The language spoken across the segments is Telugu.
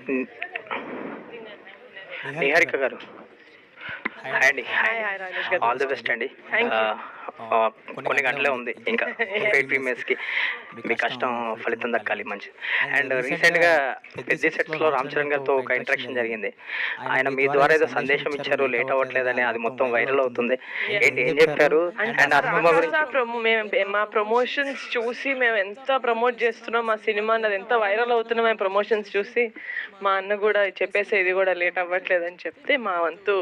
ని- నిహారిక గారు, హాయ్ అండి. హాయ్ హాయ్ రాజేష్ గారు. ఆల్ ది బెస్ట్ అండి. Thank you. కొన్ని గంటలే ఉంది ఇంకా ఫెయిట్ ఫీమేల్స్కి. మీ కష్టం ఫలితం దక్కాలి మంచి. అండ్ రీసెంట్గా పెద్ద సెట్స్లో రామ్ చరణ్ గారితో ఒక ఇంటరాక్షన్ జరిగింది. ఆయన మీ ద్వారా ఏదో సందేశం ఇచ్చారు, లేట్ అవ్వట్లేదని. అది మొత్తం వైరల్ అవుతుంది. ఏంటి, ఏం చెప్పారు? అండ్ ఆ సినిమా గురించి మా ప్రమోషన్స్ చూసి మేము ఎంత ప్రమోట్ చేస్తున్నాం మా సినిమా అది ఎంత వైరల్ అవుతున్నాం మేము ప్రమోషన్స్ చూసి మా అన్న కూడా చెప్పేసి ఇది కూడా లేట్ అవ్వట్లేదని చెప్తే మా వంతు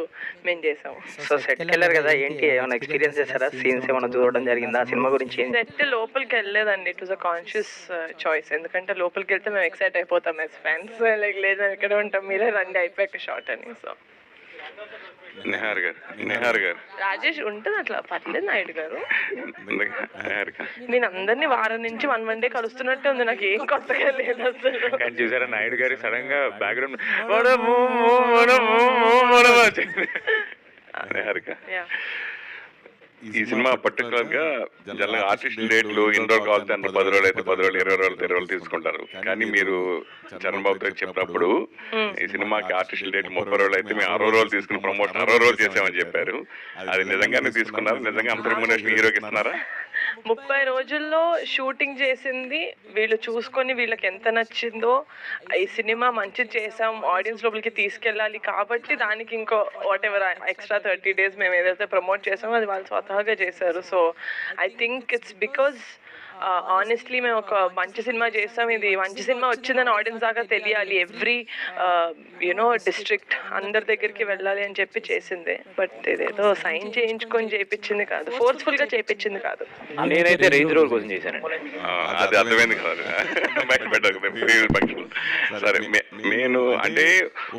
మేము చేసాము. సో సెట్కి వెళ్ళారు కదా, ఏంటి ఏమైనా ఎక్స్పీరియన్స్ చేశారా? సీన్స్ ఏమైనా చూడడం జరిగిందా? ఆ సినిమా గురించి సెట్ లోపలికి వెళ్ళలేదండి. It was a conscious choice. ఎందుకంటే లోపలికి వెళ్తే మేము ఎక్సైట్ అయిపోతాం యాజ్ ఫ్యాన్స్. లైక్ లేదు మేము ఇక్కడ ఉంటాం, మీరే రండి అయిపోయాక షార్ట్ అని. సో నిహార్ గారు రాజేష్ ఉంటుంది అట్లా, పర్లేదు నాయుడు గారు. నేను అందరినీ వారం నుంచి 1 డే కలుస్తున్నట్టే ఉంది, నాకు ఏం కొత్తగా లేదు అసలు. కానీ చూసారా నాయుడు గారి సడన్ గా బ్యాక్గ్రౌండ్ నిహారిక. Yeah. ఈ సినిమా పర్టికులర్ గా జనరల్ ఆర్టిస్ట్ డేట్లు ఇండోర్ కాల్స్ అంటే 10 రోజులు అయితే 10 రోజులు, 20 రోజులు, 20 రోజులు తీసుకుంటారు. కానీ మీరు చరణ్ బాబు గారికి చెప్పినప్పుడు ఈ సినిమాకి ఆర్టిస్ట్ డేట్ 30 రోజులు అయితే మేము 60 రోజులు తీసుకుని ప్రమోషన్ 60 రోజులు చేసామని చెప్పారు. అది నిజంగానే తీసుకున్నారు? నిజంగా అంత రెమ్యునరేషన్ హీరోకి ఇస్తున్నారా? 30 రోజుల్లో షూటింగ్ చేసింది వీళ్ళు చూసుకొని వీళ్ళకి ఎంత నచ్చిందో, ఈ సినిమా మంచిది చేసాం, ఆడియన్స్ లోపలికి తీసుకెళ్ళాలి కాబట్టి దానికి ఇంకో వాట్ ఎవర్ ఎక్స్ట్రా 30 days మేము ఏదైతే ప్రమోట్ చేసామో అది వాళ్ళు స్వతహాగా చేశారు. So I think it's because honestly మేము ఒక మంచి సినిమా చేస్తాం, ఇది మంచి సినిమా వచ్చిందని ఆడియన్స్ దాకా తెలియాలి, ఎవ్రీ యునో డిస్ట్రిక్ట్ అందరి దగ్గరికి వెళ్ళాలి అని చెప్పి చేసిందే. బట్ ఇదేదో సైన్ చేయించుకొని చేయించింది కాదు, ఫోర్స్ఫుల్ గా చేయించింది కాదు. నేనైతే రేంజ్ రోల్ కోసం చేశాను. అది అర్థమైంది కాదు. సరే, నేను అంటే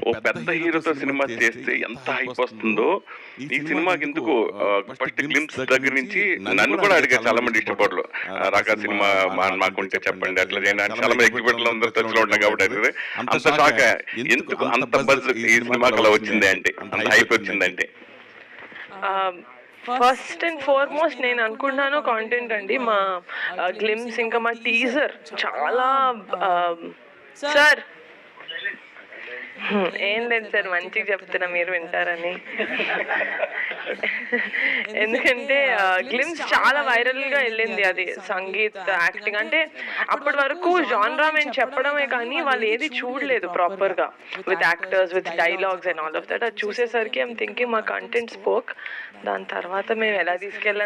ఓ పెద్ద హీరోతో సినిమా చేస్తే ఎంత హైప్ వస్తుందో ఈ సినిమాకి ఎందుకు ఫస్ట్ గ్లింప్స్ దగ్గర నుంచి నన్ను కూడా అడిగారు చాలా మంది డిస్ట్రిబ్యూటర్లు, రాకా సినిమా మాకుంటే చెప్పండి అట్లా చేయండి అంటే చాలా మంది ఎగ్జిబ్యూటర్లు అందరూ టచ్ లో ఉంటాం కాబట్టి అది అంత షాక్. ఎందుకు అంత బజ్ ఈ సినిమాకి అలా వచ్చింది అంటే, అంత హైప్ వచ్చిందంటే? ఫస్ట్ అండ్ ఫార్మోస్ట్ నేను అనుకుంటున్నాను కాంటెంట్ అండి. మా గ్లిమ్స్ ఇంకా మా టీజర్ చాలా సార్ ఏం లేదు సార్, మంచిగా చెప్తున్నా మీరు వింటారని. ఎందుకంటే గ్లిమ్స్ చాలా వైరల్ గా వెళ్ళింది. అది సంగీత్, యాక్టింగ్ అంటే అప్పటి వరకు జాన్రా మేము చెప్పడమే కానీ వాళ్ళు ఏది చూడలేదు ప్రాపర్ గా, with actors, with dialogues and all of that. అది చూసేసరికి ఐమ్ థింకింగ్ మా కంటెంట్ స్పోక్. దాని తర్వాత మేము ఎలా తీసుకెళ్ళాం